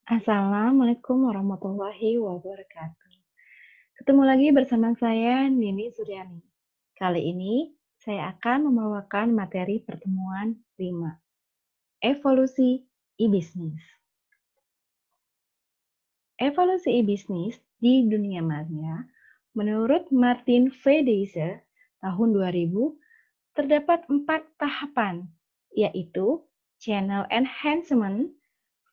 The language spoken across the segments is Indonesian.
Assalamualaikum warahmatullahi wabarakatuh. Ketemu lagi bersama saya, Nini Suryani. Kali ini, saya akan membawakan materi pertemuan 5, Evolusi e-Business. Evolusi e-Business di dunia maya, menurut Martin V. Deisser, tahun 2000, terdapat 4 tahapan, yaitu Channel Enhancement,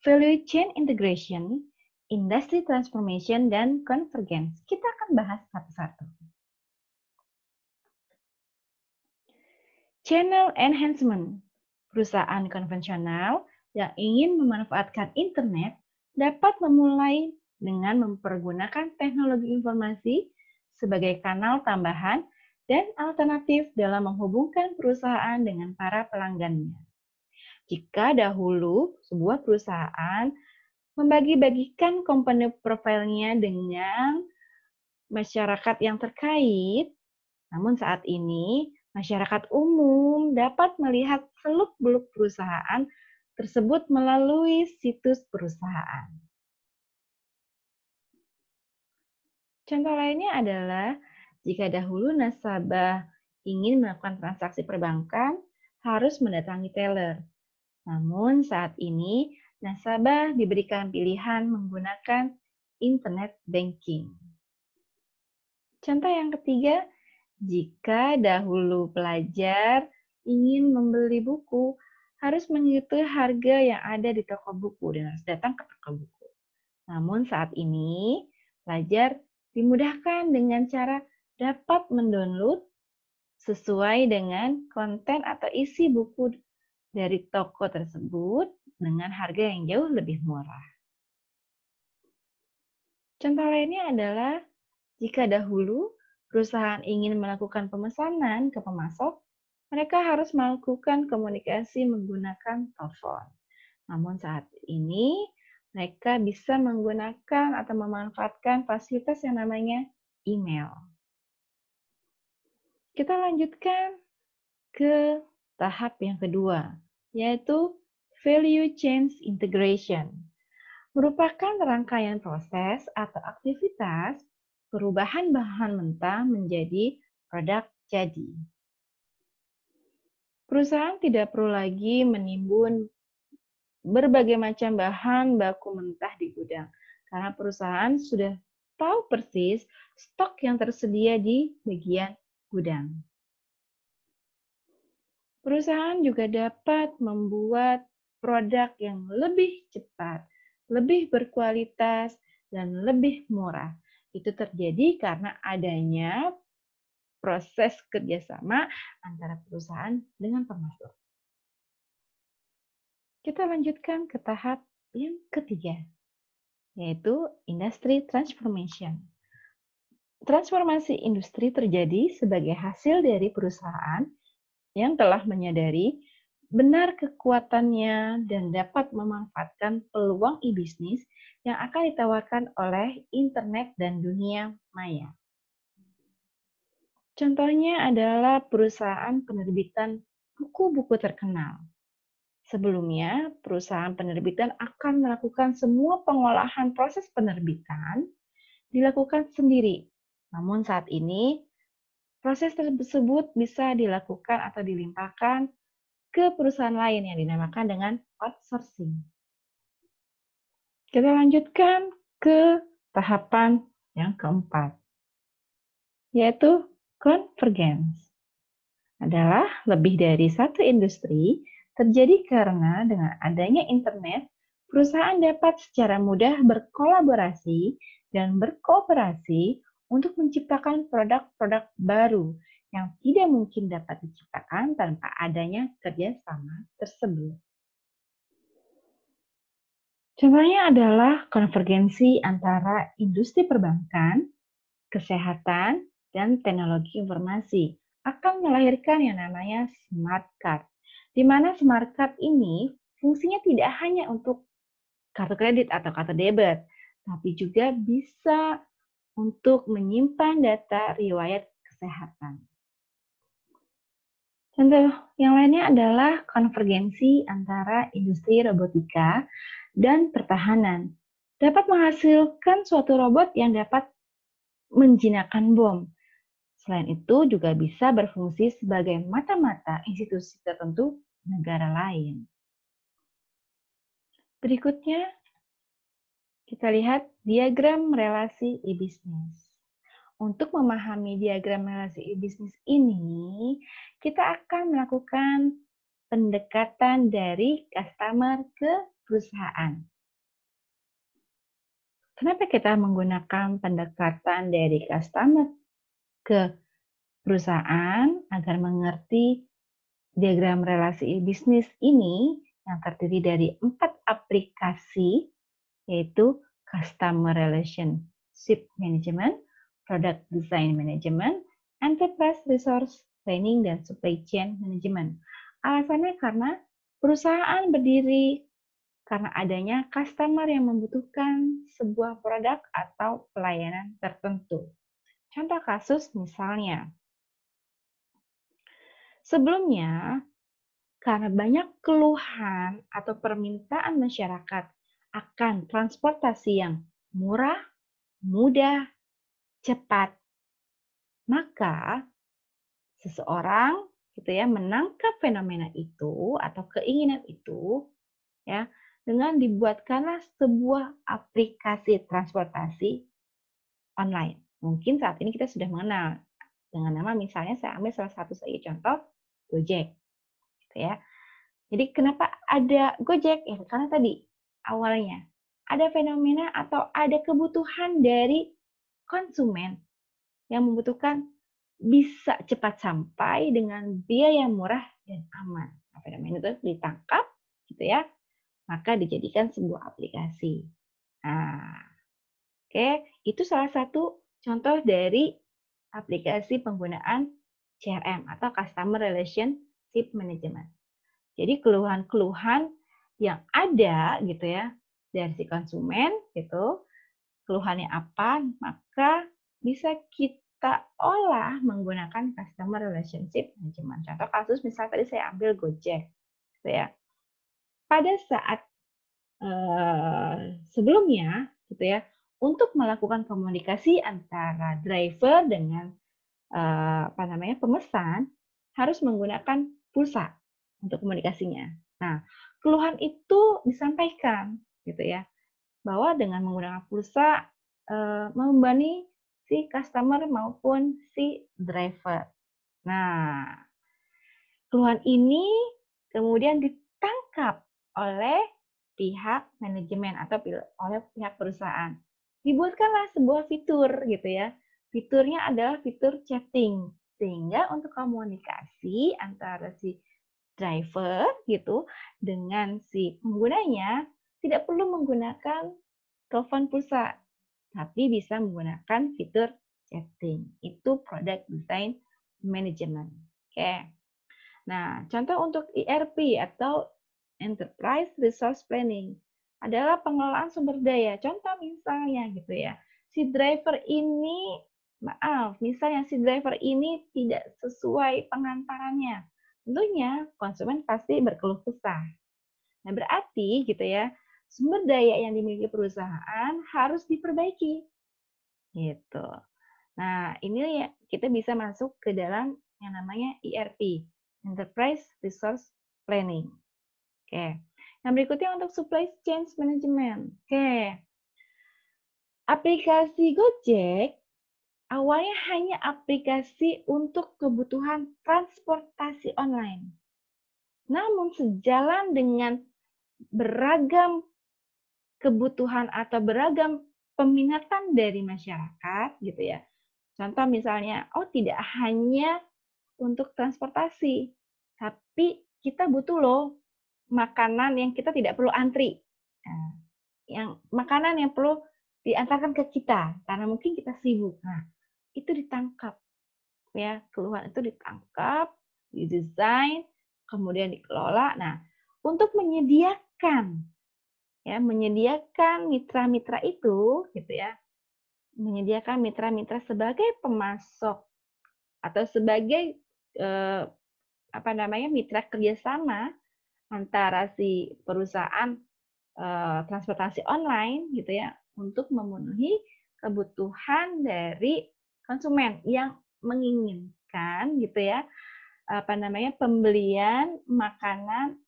Value Chain Integration, Industry Transformation, dan Convergence. Kita akan bahas satu-satu. Channel Enhancement. Perusahaan konvensional yang ingin memanfaatkan internet dapat memulai dengan mempergunakan teknologi informasi sebagai kanal tambahan dan alternatif dalam menghubungkan perusahaan dengan para pelanggannya. Jika dahulu sebuah perusahaan membagi-bagikan komponen profilnya dengan masyarakat yang terkait, namun saat ini masyarakat umum dapat melihat seluk-beluk perusahaan tersebut melalui situs perusahaan. Contoh lainnya adalah jika dahulu nasabah ingin melakukan transaksi perbankan harus mendatangi teller. Namun saat ini nasabah diberikan pilihan menggunakan internet banking. Contoh yang ketiga, jika dahulu pelajar ingin membeli buku, harus mengikuti harga yang ada di toko buku dan harus datang ke toko buku. Namun saat ini, pelajar dimudahkan dengan cara dapat mendownload sesuai dengan konten atau isi buku dari toko tersebut dengan harga yang jauh lebih murah. Contoh lainnya adalah jika dahulu perusahaan ingin melakukan pemesanan ke pemasok, mereka harus melakukan komunikasi menggunakan telepon. Namun saat ini, mereka bisa menggunakan atau memanfaatkan fasilitas yang namanya email. Kita lanjutkan ke tahap yang kedua, yaitu Value Chain Integration. Merupakan rangkaian proses atau aktivitas perubahan bahan mentah menjadi produk jadi. Perusahaan tidak perlu lagi menimbun berbagai macam bahan baku mentah di gudang, karena perusahaan sudah tahu persis stok yang tersedia di bagian gudang. Perusahaan juga dapat membuat produk yang lebih cepat, lebih berkualitas, dan lebih murah. Itu terjadi karena adanya proses kerjasama antara perusahaan dengan pemasok. Kita lanjutkan ke tahap yang ketiga, yaitu industry transformation. Transformasi industri terjadi sebagai hasil dari perusahaan yang telah menyadari benar kekuatannya dan dapat memanfaatkan peluang e-bisnis yang akan ditawarkan oleh internet dan dunia maya. Contohnya adalah perusahaan penerbitan buku-buku terkenal. Sebelumnya, perusahaan penerbitan akan melakukan semua pengolahan proses penerbitan dilakukan sendiri. Namun saat ini, proses tersebut bisa dilakukan atau dilimpahkan ke perusahaan lain yang dinamakan dengan outsourcing. Kita lanjutkan ke tahapan yang keempat, yaitu convergence. Adalah lebih dari satu industri terjadi karena dengan adanya internet, perusahaan dapat secara mudah berkolaborasi dan berkooperasi untuk menciptakan produk-produk baru yang tidak mungkin dapat diciptakan tanpa adanya kerjasama tersebut. Contohnya adalah konvergensi antara industri perbankan, kesehatan, dan teknologi informasi akan melahirkan yang namanya smart card, di mana smart card ini fungsinya tidak hanya untuk kartu kredit atau kartu debit, tapi juga bisa untuk menyimpan data riwayat kesehatan. Contoh yang lainnya adalah konvergensi antara industri robotika dan pertahanan, dapat menghasilkan suatu robot yang dapat menjinakkan bom. Selain itu juga bisa berfungsi sebagai mata-mata institusi tertentu negara lain. Berikutnya, kita lihat diagram relasi e-bisnis. Untuk memahami diagram relasi e-bisnis ini, kita akan melakukan pendekatan dari customer ke perusahaan. Kenapa kita menggunakan pendekatan dari customer ke perusahaan agar mengerti diagram relasi bisnis ini yang terdiri dari 4 aplikasi, yaitu Customer Relationship Management, Product Design Management, Enterprise Resource Planning, dan Supply Chain Management. Alasannya karena perusahaan berdiri karena adanya customer yang membutuhkan sebuah produk atau pelayanan tertentu. Contoh kasus misalnya, sebelumnya karena banyak keluhan atau permintaan masyarakat akan transportasi yang murah, mudah, cepat, maka seseorang gitu ya menangkap fenomena itu atau keinginan itu ya dengan dibuatkanlah sebuah aplikasi transportasi online. Mungkin saat ini kita sudah mengenal dengan nama, misalnya saya ambil salah satu saja contoh, Gojek, gitu ya. Jadi kenapa ada Gojek? Ya karena tadi awalnya ada fenomena atau ada kebutuhan dari konsumen yang membutuhkan bisa cepat sampai dengan biaya murah dan aman. Nah, fenomena itu ditangkap, gitu ya, maka dijadikan sebuah aplikasi. Nah, oke, itu salah satu contoh dari aplikasi penggunaan CRM atau Customer Relationship Management. Jadi keluhan-keluhan yang ada gitu ya dari si konsumen gitu, keluhannya apa, maka bisa kita olah menggunakan Customer Relationship Management. Contoh kasus misal tadi saya ambil Gojek, gitu ya. Pada saat sebelumnya gitu ya, untuk melakukan komunikasi antara driver dengan pemesan harus menggunakan pulsa untuk komunikasinya. Nah, keluhan itu disampaikan gitu ya, bahwa dengan menggunakan pulsa membebani si customer maupun si driver. Nah, keluhan ini kemudian ditangkap oleh pihak manajemen atau oleh pihak perusahaan. Dibuatkanlah sebuah fitur gitu ya. Fiturnya adalah fitur chatting. Sehingga untuk komunikasi antara si driver gitu dengan si penggunanya tidak perlu menggunakan telepon pulsa, tapi bisa menggunakan fitur chatting. Itu product design management. Oke. Nah, contoh untuk ERP atau Enterprise Resource Planning adalah pengelolaan sumber daya. Contoh misalnya gitu ya, si driver ini, misalnya si driver ini tidak sesuai pengantarannya. Tentunya konsumen pasti berkeluh kesah. Nah, berarti gitu ya, sumber daya yang dimiliki perusahaan harus diperbaiki. Gitu. Nah, ini ya kita bisa masuk ke dalam yang namanya ERP, Enterprise Resource Planning. Oke. Yang berikutnya untuk Supply Chain Management. Oke. Aplikasi Gojek awalnya hanya aplikasi untuk kebutuhan transportasi online. Namun sejalan dengan beragam kebutuhan atau beragam peminatan dari masyarakat gitu ya. Contoh misalnya, oh tidak hanya untuk transportasi, tapi kita butuh loh makanan yang kita tidak perlu antri. Nah, yang makanan yang perlu diantarkan ke kita karena mungkin kita sibuk. Nah, itu ditangkap ya, keluhan itu ditangkap, didesain, kemudian dikelola. Nah, untuk menyediakan mitra-mitra itu gitu ya, menyediakan mitra-mitra sebagai pemasok atau sebagai mitra kerjasama antara si perusahaan transportasi online gitu ya untuk memenuhi kebutuhan dari konsumen yang menginginkan gitu ya pembelian makanan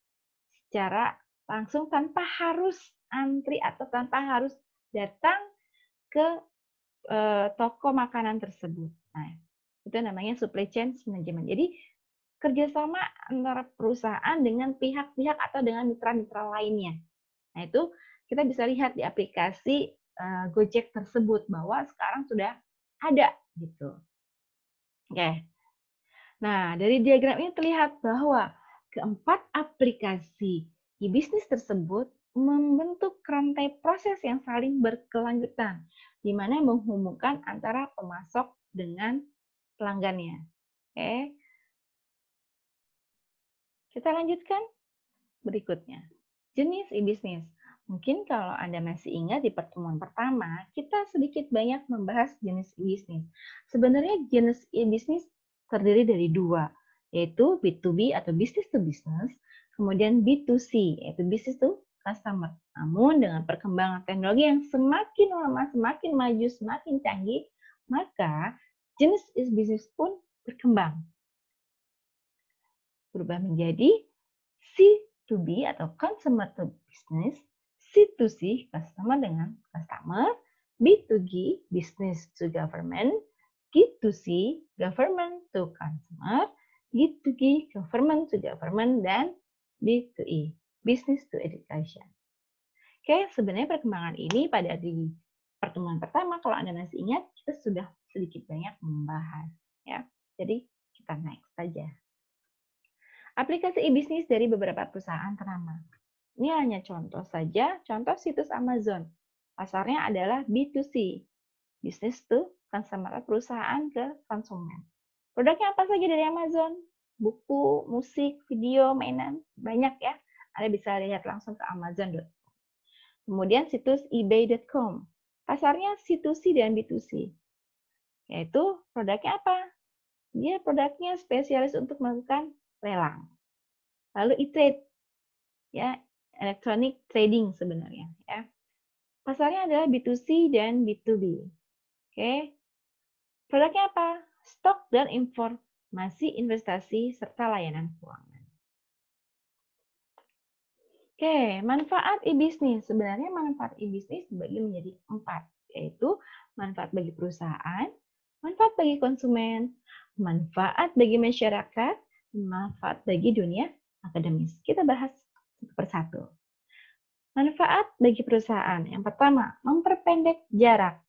secara langsung tanpa harus antri atau tanpa harus datang ke toko makanan tersebut. Nah, itu namanya supply chain management. Jadi kerjasama antara perusahaan dengan pihak-pihak atau dengan mitra-mitra lainnya. Nah, itu kita bisa lihat di aplikasi Gojek tersebut bahwa sekarang sudah ada gitu. Oke. Nah, dari diagram ini terlihat bahwa keempat aplikasi e-bisnis tersebut membentuk rantai proses yang saling berkelanjutan, di mana menghubungkan antara pemasok dengan pelanggannya. Oke, kita lanjutkan berikutnya. Jenis e-bisnis. Mungkin kalau Anda masih ingat di pertemuan pertama, kita sedikit banyak membahas jenis e-bisnis. Sebenarnya jenis e-bisnis terdiri dari dua, yaitu B2B atau business to business, kemudian B2C, yaitu business to customer. Namun dengan perkembangan teknologi yang semakin lama, semakin maju, semakin canggih, maka jenis e-bisnis pun berkembang. Berubah menjadi C2B atau consumer to business, C2C customer dengan customer, B2G business to government, G2C government to consumer, G2G government to government, dan B2E business to education. Oke, sebenarnya perkembangan ini pada di pertemuan pertama, kalau Anda masih ingat, kita sudah sedikit banyak membahas. Ya, jadi kita next saja. Aplikasi e-bisnis dari beberapa perusahaan ternama. Ini hanya contoh saja, contoh situs Amazon. Pasarnya adalah B2C, business to consumer, perusahaan ke konsumen. Produknya apa saja dari Amazon? Buku, musik, video, mainan, banyak ya. Anda bisa lihat langsung ke amazon.com. Kemudian situs ebay.com. Pasarnya C2C dan B2C. Yaitu produknya apa? Dia produknya spesialis untuk melakukan lelang. Lalu e-trade, ya, electronic trading sebenarnya, ya. Pasarnya adalah B2C dan B2B. Oke. Produknya apa? Stok dan informasi investasi serta layanan keuangan. Oke, manfaat e-bisnis. Sebenarnya manfaat e-bisnis dibagi menjadi 4, yaitu manfaat bagi perusahaan, manfaat bagi konsumen, manfaat bagi masyarakat, manfaat bagi dunia akademis. Kita bahas satu persatu. Manfaat bagi perusahaan. Yang pertama, memperpendek jarak.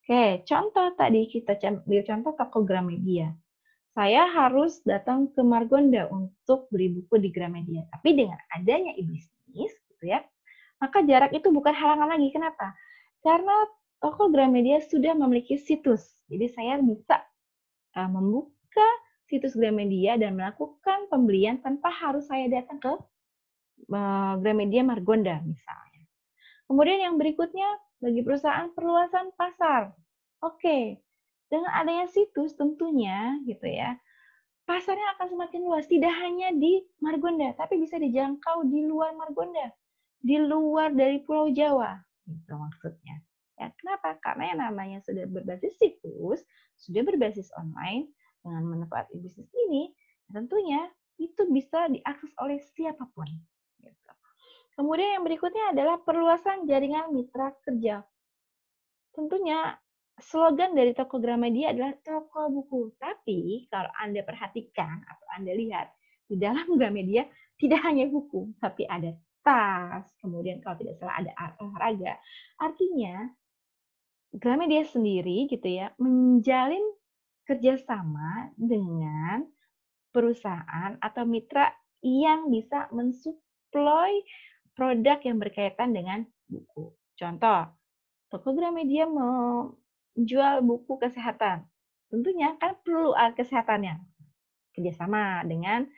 Oke, contoh tadi kita ambil contoh toko Gramedia. Saya harus datang ke Margonda untuk beli buku di Gramedia. Tapi dengan adanya e-bisnis, gitu ya, maka jarak itu bukan halangan lagi. Kenapa? Karena toko Gramedia sudah memiliki situs. Jadi saya bisa membuka situs Gramedia dan melakukan pembelian tanpa harus saya datang ke Gramedia Margonda misalnya. Kemudian yang berikutnya bagi perusahaan perluasan pasar. Oke, dengan adanya situs tentunya gitu ya, pasarnya akan semakin luas. Tidak hanya di Margonda, tapi bisa dijangkau di luar Margonda, di luar dari Pulau Jawa. Itu maksudnya. Ya, kenapa? Karena yang namanya sudah berbasis situs, sudah berbasis online, dengan manfaat e-bisnis ini, tentunya itu bisa diakses oleh siapapun. Gitu. Kemudian yang berikutnya adalah perluasan jaringan mitra kerja. Tentunya slogan dari toko Gramedia adalah toko buku. Tapi kalau Anda perhatikan atau Anda lihat, di dalam Gramedia tidak hanya buku, tapi ada tas, kemudian kalau tidak salah ada olahraga. Artinya Gramedia sendiri gitu ya menjalin kerjasama dengan perusahaan atau mitra yang bisa mensuplai produk yang berkaitan dengan buku. Contoh, toko Gramedia menjual buku kesehatan. Tentunya kan perlu alat kesehatannya. Kerjasama dengan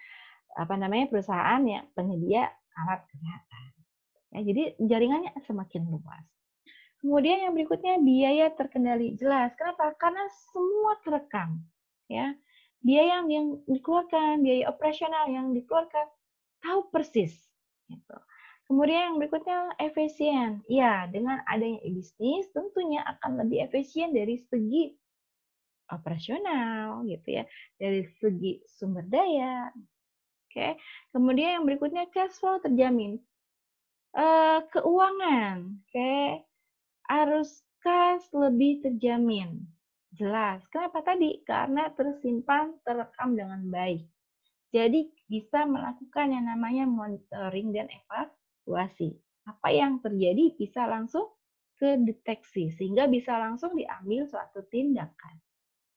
perusahaan yang penyedia alat kesehatan. Ya, jadi jaringannya semakin luas. Kemudian yang berikutnya biaya terkendali. Jelas. Kenapa? Karena semua terekam. Ya. Biaya yang dikeluarkan, biaya operasional yang dikeluarkan, tahu persis. Gitu. Kemudian yang berikutnya efisien. Ya, dengan adanya e-bisnis tentunya akan lebih efisien dari segi operasional gitu ya, dari segi sumber daya. Oke. Kemudian yang berikutnya cash flow terjamin. Keuangan, oke, arus kas lebih terjamin. Jelas. Kenapa tadi? Karena tersimpan, terekam dengan baik. Jadi bisa melakukan yang namanya monitoring dan evaluasi. Apa yang terjadi bisa langsung kedeteksi sehingga bisa langsung diambil suatu tindakan.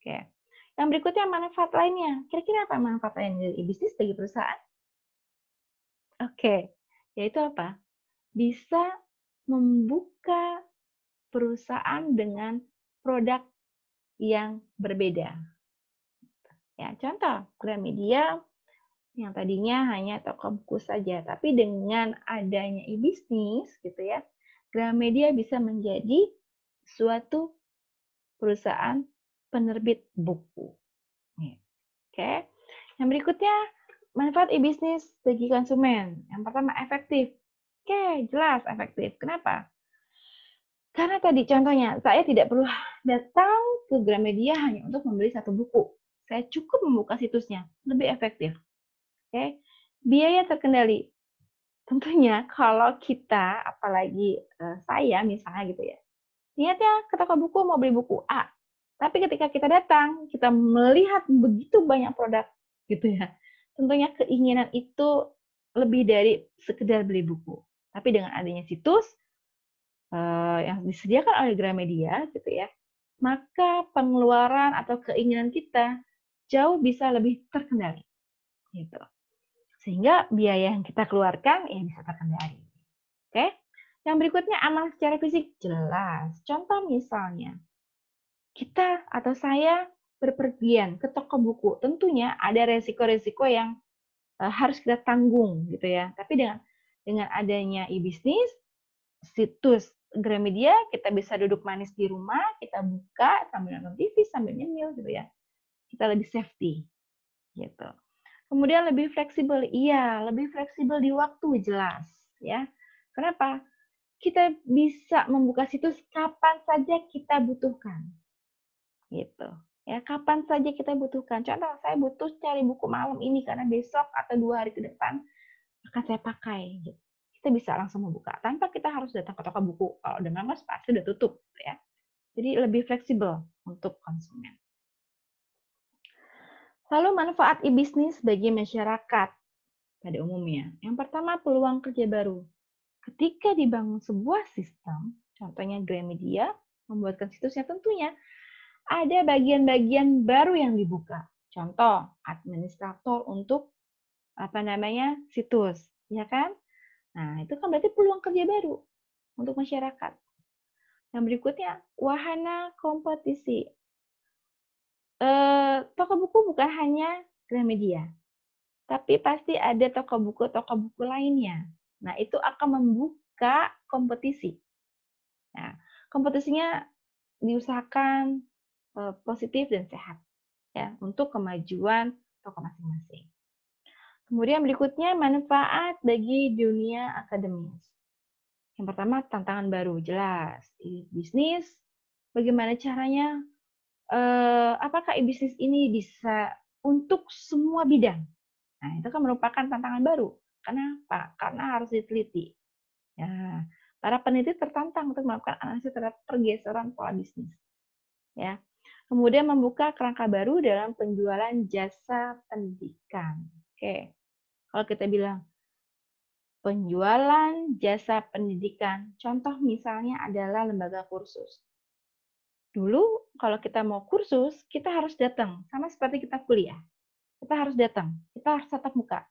Oke. Yang berikutnya manfaat lainnya. Kira-kira apa manfaat lain dari bisnis bagi perusahaan? Oke. Yaitu apa? Bisa membuka perusahaan dengan produk yang berbeda. Ya, contoh, Gramedia yang tadinya hanya toko buku saja, tapi dengan adanya e-bisnis gitu ya, Gramedia bisa menjadi suatu perusahaan penerbit buku. Oke. Yang berikutnya, manfaat e-bisnis bagi konsumen. Yang pertama, efektif. Oke, jelas efektif. Kenapa? Karena tadi contohnya, saya tidak perlu datang ke Gramedia hanya untuk membeli satu buku. Saya cukup membuka situsnya, lebih efektif. Oke. Biaya terkendali. Tentunya kalau kita, apalagi saya misalnya gitu ya, niatnya ke toko buku mau beli buku A. Tapi ketika kita datang, kita melihat begitu banyak produk gitu ya. Tentunya keinginan itu lebih dari sekedar beli buku. Tapi dengan adanya situs yang disediakan oleh Gramedia gitu ya, maka pengeluaran atau keinginan kita jauh bisa lebih terkendali gitu. Sehingga biaya yang kita keluarkan ya bisa terkendali. Oke? Yang berikutnya aman secara fisik jelas. Contoh misalnya, kita atau saya berpergian ke toko buku, tentunya ada resiko-resiko yang harus kita tanggung gitu ya. Tapi dengan adanya e-bisnis, situs Gramedia, kita bisa duduk manis di rumah, kita buka sambil nonton TV, sambil nyemil gitu ya. Kita lebih safety gitu. Kemudian lebih fleksibel, iya, lebih fleksibel di waktu jelas ya. Kenapa? Kita bisa membuka situs kapan saja kita butuhkan. Gitu. Ya, kapan saja kita butuhkan. Contoh, saya butuh cari buku malam ini karena besok atau 2 hari ke depan akan saya pakai. Gitu. Kita bisa langsung membuka tanpa kita harus datang ke toko buku. Kalau udah malas pasti udah tutup, gitu ya. Jadi lebih fleksibel untuk konsumen. Lalu manfaat e-bisnis bagi masyarakat pada umumnya. Yang pertama, peluang kerja baru. Ketika dibangun sebuah sistem, contohnya Gramedia, membuatkan situsnya tentunya ada bagian-bagian baru yang dibuka. Contoh, administrator untuk situs, ya kan? Nah, itu kan berarti peluang kerja baru untuk masyarakat. Yang berikutnya, wahana kompetisi. Toko buku bukan hanya Gramedia, tapi pasti ada toko buku lainnya. Nah, itu akan membuka kompetisi. Nah, kompetisinya diusahakan positif dan sehat ya untuk kemajuan toko masing-masing. Kemudian berikutnya manfaat bagi dunia akademis. Yang pertama tantangan baru jelas. Bisnis bagaimana caranya apakah bisnis ini bisa untuk semua bidang? Nah, itu kan merupakan tantangan baru. Kenapa? Karena harus diteliti. Ya, para peneliti tertantang untuk melakukan analisis terhadap pergeseran pola bisnis. Ya. Kemudian membuka kerangka baru dalam penjualan jasa pendidikan. Oke. Kalau kita bilang penjualan jasa pendidikan, contoh misalnya adalah lembaga kursus. Dulu kalau kita mau kursus, kita harus datang, sama seperti kita kuliah. Kita harus datang, kita harus tatap muka.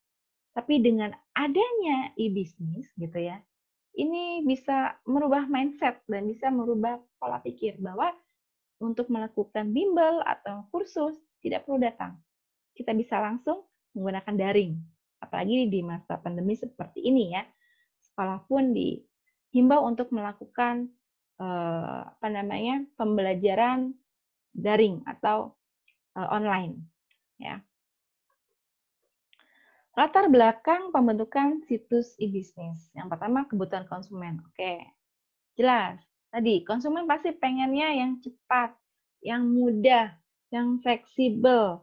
Tapi dengan adanya e-bisnis gitu ya, ini bisa merubah mindset dan bisa merubah pola pikir bahwa untuk melakukan bimbel atau kursus tidak perlu datang. Kita bisa langsung menggunakan daring. Apalagi di masa pandemi seperti ini ya. Sekolah pun dihimbau untuk melakukan pembelajaran daring atau online ya. Latar belakang pembentukan situs e-bisnis. Yang pertama, kebutuhan konsumen. Oke, jelas. Tadi, konsumen pasti pengennya yang cepat, yang mudah, yang fleksibel.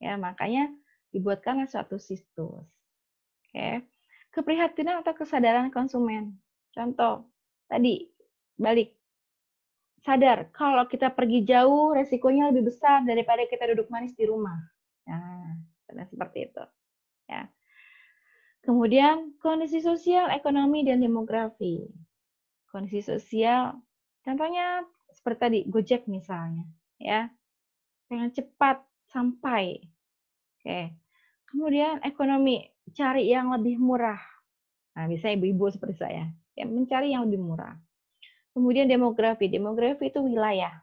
Ya, makanya dibuatkanlah suatu situs. Oke. Keprihatinan atau kesadaran konsumen. Contoh, tadi, balik. Sadar, kalau kita pergi jauh, resikonya lebih besar daripada kita duduk manis di rumah. Nah, seperti itu. Ya. Kemudian kondisi sosial, ekonomi, dan demografi. Kondisi sosial, contohnya seperti tadi Gojek misalnya, ya, pengen cepat sampai. Oke. Kemudian ekonomi, cari yang lebih murah. Nah, misalnya ibu-ibu seperti saya, ya, mencari yang lebih murah. Kemudian demografi, demografi itu wilayah.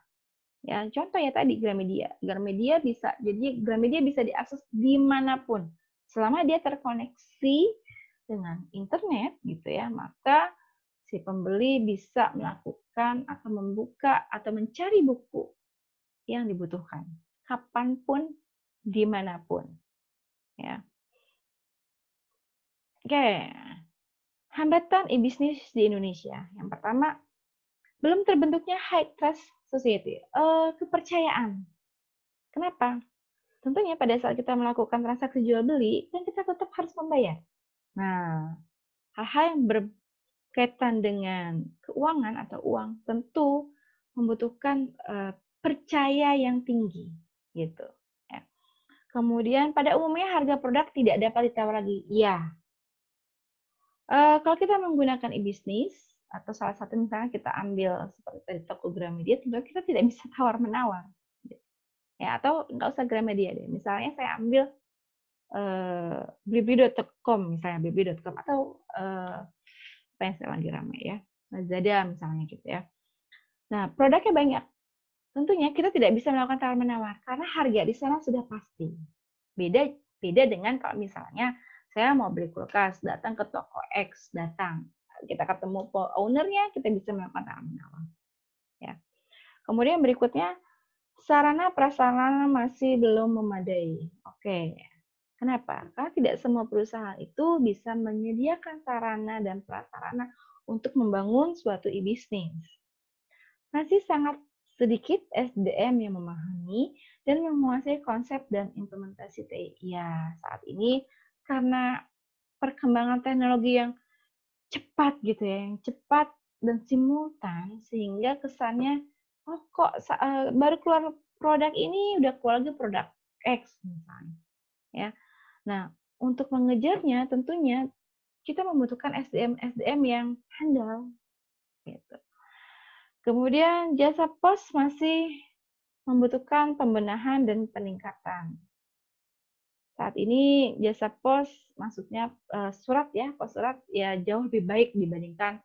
Ya, contoh ya tadi Gramedia. Gramedia bisa, jadi Gramedia bisa diakses dimanapun. Selama dia terkoneksi dengan internet gitu ya, maka si pembeli bisa melakukan atau membuka atau mencari buku yang dibutuhkan kapanpun, dimanapun. Ya. Oke, hambatan e-bisnis di Indonesia. Yang pertama, belum terbentuknya high trust society, kepercayaan. Kenapa? Tentunya pada saat kita melakukan transaksi jual beli, kan kita tetap harus membayar. Nah, hal-hal yang berkaitan dengan keuangan atau uang tentu membutuhkan percaya yang tinggi, gitu. Ya. Kemudian pada umumnya harga produk tidak dapat ditawar lagi. Iya. Kalau kita menggunakan e-bisnis atau salah satu misalnya kita ambil seperti tadi toko Gramedia, tentu kita tidak bisa tawar menawar. Ya, atau nggak usah Gramedia deh. Misalnya saya ambil blibli.com misalnya, blibli.com atau apa yang lagi ramai ya, Lazada misalnya gitu ya. Nah, produknya banyak. Tentunya kita tidak bisa melakukan tawar-menawar karena harga di sana sudah pasti. Beda beda dengan kalau misalnya saya mau beli kulkas, datang ke toko X, kita ketemu ownernya, kita bisa melakukan tawar-menawar. Ya. Kemudian berikutnya, sarana prasarana masih belum memadai. Oke. Kenapa? Karena tidak semua perusahaan itu bisa menyediakan sarana dan prasarana untuk membangun suatu e-bisnis. Masih sangat sedikit SDM yang memahami dan menguasai konsep dan implementasi TI. Ya, saat ini karena perkembangan teknologi yang cepat gitu ya, yang cepat dan simultan sehingga kesannya oh kok baru keluar produk ini udah keluar lagi produk X misalnya, ya. Nah, untuk mengejarnya tentunya kita membutuhkan SDM-SDM yang handal gitu. Kemudian jasa pos masih membutuhkan pembenahan dan peningkatan. Saat ini jasa pos maksudnya surat ya, pos surat ya jauh lebih baik dibandingkan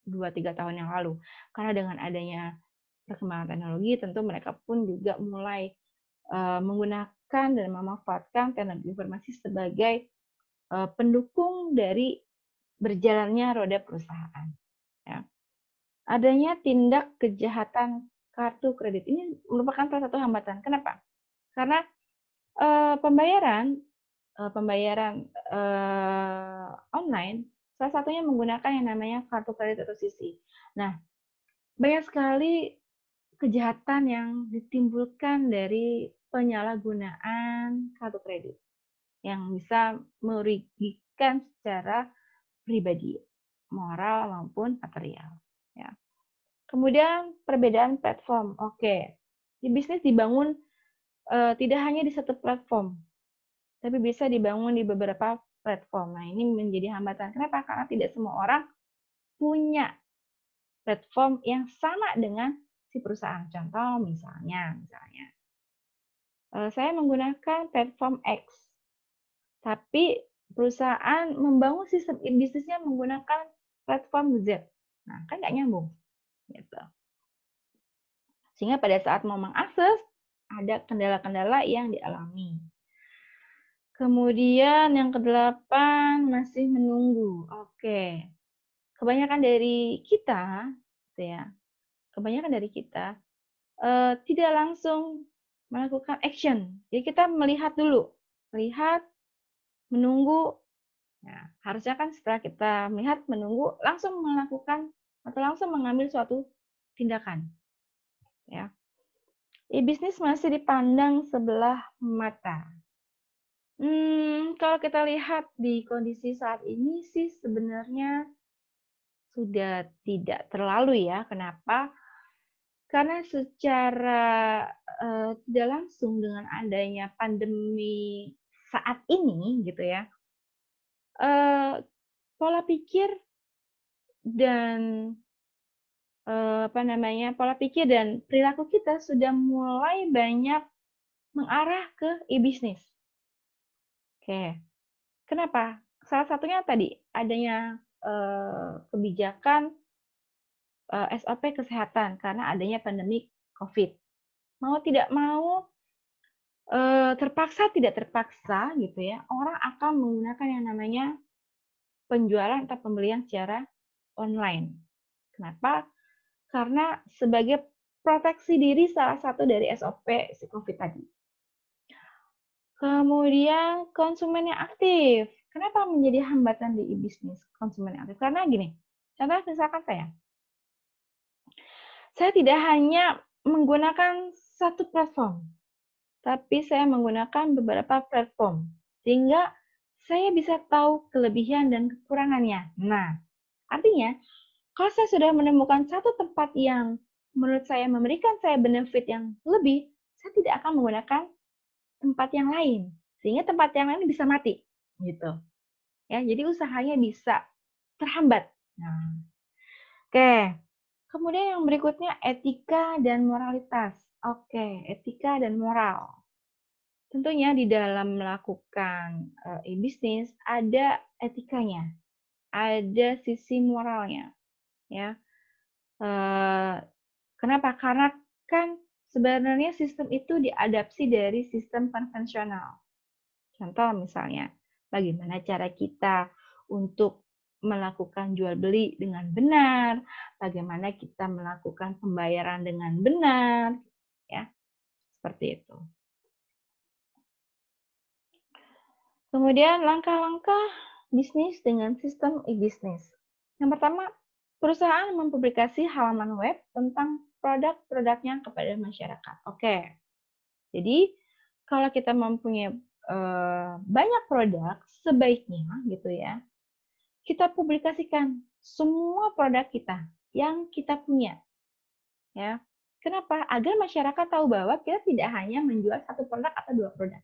2-3 tahun yang lalu. Karena dengan adanya perkembangan teknologi tentu mereka pun juga mulai menggunakan dan memanfaatkan teknologi informasi sebagai pendukung dari berjalannya roda perusahaan. Ya. Adanya tindak kejahatan kartu kredit ini merupakan salah satu hambatan. Kenapa? Karena pembayaran online salah satunya menggunakan yang namanya kartu kredit atau CC. Nah, banyak sekali kejahatan yang ditimbulkan dari penyalahgunaan kartu kredit yang bisa merugikan secara pribadi, moral maupun material. Ya. Kemudian perbedaan platform. Oke, di bisnis dibangun tidak hanya di satu platform, tapi bisa dibangun di beberapa platform. Nah, ini menjadi hambatan. Kenapa? Karena tidak semua orang punya platform yang sama dengan si perusahaan. Contoh misalnya saya menggunakan platform X, tapi perusahaan membangun sistem bisnisnya menggunakan platform Z. Nah, kan nggak nyambung. Gitu. Sehingga pada saat mau mengakses, ada kendala-kendala yang dialami. Kemudian yang kedelapan, masih menunggu. Oke. Kebanyakan dari kita, gitu ya, tidak langsung melakukan action. Jadi kita melihat dulu, menunggu. Nah, harusnya kan setelah kita melihat, menunggu, langsung melakukan atau langsung mengambil suatu tindakan, ya. E-bisnis masih dipandang sebelah mata. Kalau kita lihat di kondisi saat ini sih sebenarnya sudah tidak terlalu ya. Kenapa? Karena secara, tidak langsung dengan adanya pandemi saat ini gitu ya, eee, pola pikir dan, pola pikir dan perilaku kita sudah mulai banyak mengarah ke e-bisnis. Oke, kenapa? Salah satunya tadi, adanya, kebijakan, SOP kesehatan karena adanya pandemi Covid. Mau tidak mau, terpaksa tidak terpaksa gitu ya, orang akan menggunakan yang namanya penjualan atau pembelian secara online. Kenapa? Karena sebagai proteksi diri salah satu dari SOP si Covid tadi. Kemudian konsumen yang aktif. Kenapa menjadi hambatan di e-bisnis konsumen yang aktif? Karena gini, contoh misalkan saya tidak hanya menggunakan satu platform, tapi saya menggunakan beberapa platform, sehingga saya bisa tahu kelebihan dan kekurangannya. Nah, artinya kalau saya sudah menemukan satu tempat yang menurut saya memberikan saya benefit yang lebih, saya tidak akan menggunakan tempat yang lain, sehingga tempat yang lain bisa mati, gitu. Ya, jadi usahanya bisa terhambat. Nah, oke. Kemudian yang berikutnya etika dan moralitas. Oke, etika dan moral. Tentunya di dalam melakukan e-bisnis ada etikanya, ada sisi moralnya, ya. Kenapa? Karena kan sebenarnya sistem itu diadapsi dari sistem konvensional. Contoh misalnya, bagaimana cara kita untuk melakukan jual beli dengan benar, bagaimana kita melakukan pembayaran dengan benar, ya, seperti itu. Kemudian langkah-langkah bisnis dengan sistem e-bisnis. Yang pertama, perusahaan mempublikasi halaman web tentang produk-produknya kepada masyarakat. Oke, jadi kalau kita mempunyai banyak produk, sebaiknya gitu ya, kita publikasikan semua produk kita yang kita punya, ya. Kenapa? Agar masyarakat tahu bahwa kita tidak hanya menjual satu produk atau dua produk.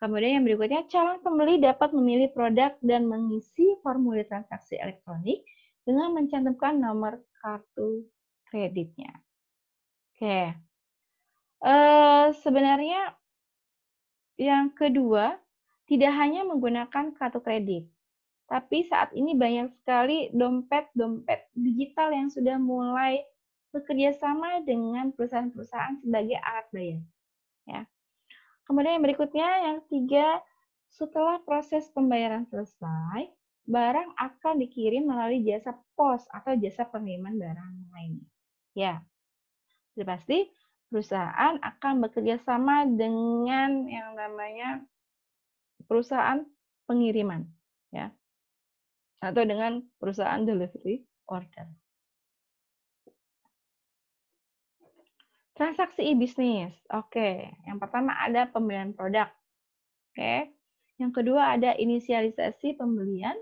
Kemudian yang berikutnya, calon pembeli dapat memilih produk dan mengisi formulir transaksi elektronik dengan mencantumkan nomor kartu kreditnya. Oke, sebenarnya yang kedua, tidak hanya menggunakan kartu kredit, tapi saat ini banyak sekali dompet-dompet digital yang sudah mulai bekerja sama dengan perusahaan-perusahaan sebagai alat bayar. Ya. Kemudian yang berikutnya, yang ketiga, setelah proses pembayaran selesai, barang akan dikirim melalui jasa pos atau jasa pengiriman barang lainnya. Ya, sudah pasti perusahaan akan bekerja sama dengan yang namanya perusahaan pengiriman, ya, atau dengan perusahaan delivery order. Transaksi e-bisnis. Oke, yang pertama ada pembelian produk. Oke. Yang kedua ada inisialisasi pembelian.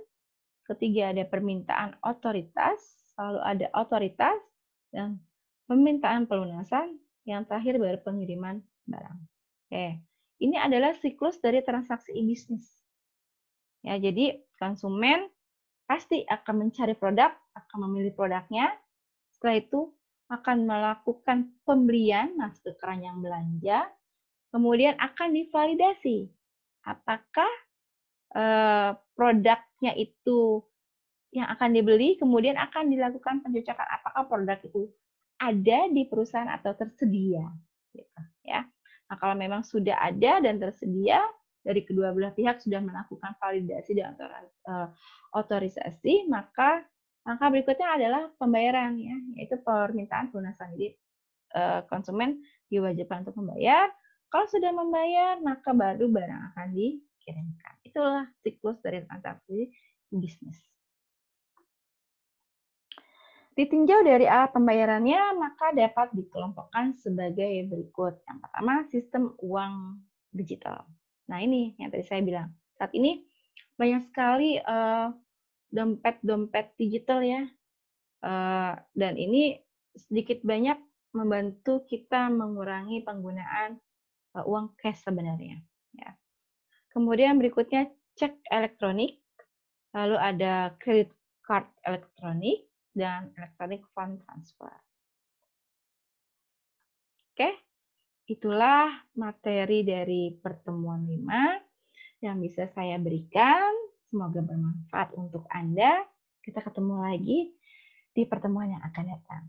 Ketiga ada permintaan otoritas, lalu ada otoritas dan permintaan pelunasan. Yang terakhir baru pengiriman barang. Oke. Ini adalah siklus dari transaksi e-bisnis. Ya, jadi konsumen pasti akan mencari produk, akan memilih produknya. Setelah itu akan melakukan pembelian, masuk ke keranjang belanja, kemudian akan divalidasi. Apakah produknya itu yang akan dibeli, kemudian akan dilakukan pencocokan apakah produk itu ada di perusahaan atau tersedia. Gitu, ya. Nah, kalau memang sudah ada dan tersedia, dari kedua belah pihak sudah melakukan validasi dan otorisasi, maka langkah berikutnya adalah pembayaran, ya, yaitu permintaan pelunasan. Jadi konsumen diwajibkan untuk membayar. Kalau sudah membayar, maka baru barang akan dikirim. dikirimkan. Itulah siklus dari transaksi bisnis. Ditinjau dari alat pembayarannya, maka dapat dikelompokkan sebagai berikut. Yang pertama, sistem uang digital. Nah, ini yang tadi saya bilang. Saat ini banyak sekali dompet-dompet digital ya. Dan ini sedikit banyak membantu kita mengurangi penggunaan uang cash sebenarnya. Ya. Kemudian berikutnya cek elektronik, lalu ada credit card elektronik, dan electronic fund transfer. Oke, itulah materi dari pertemuan 5 yang bisa saya berikan. Semoga bermanfaat untuk Anda. Kita ketemu lagi di pertemuan yang akan datang.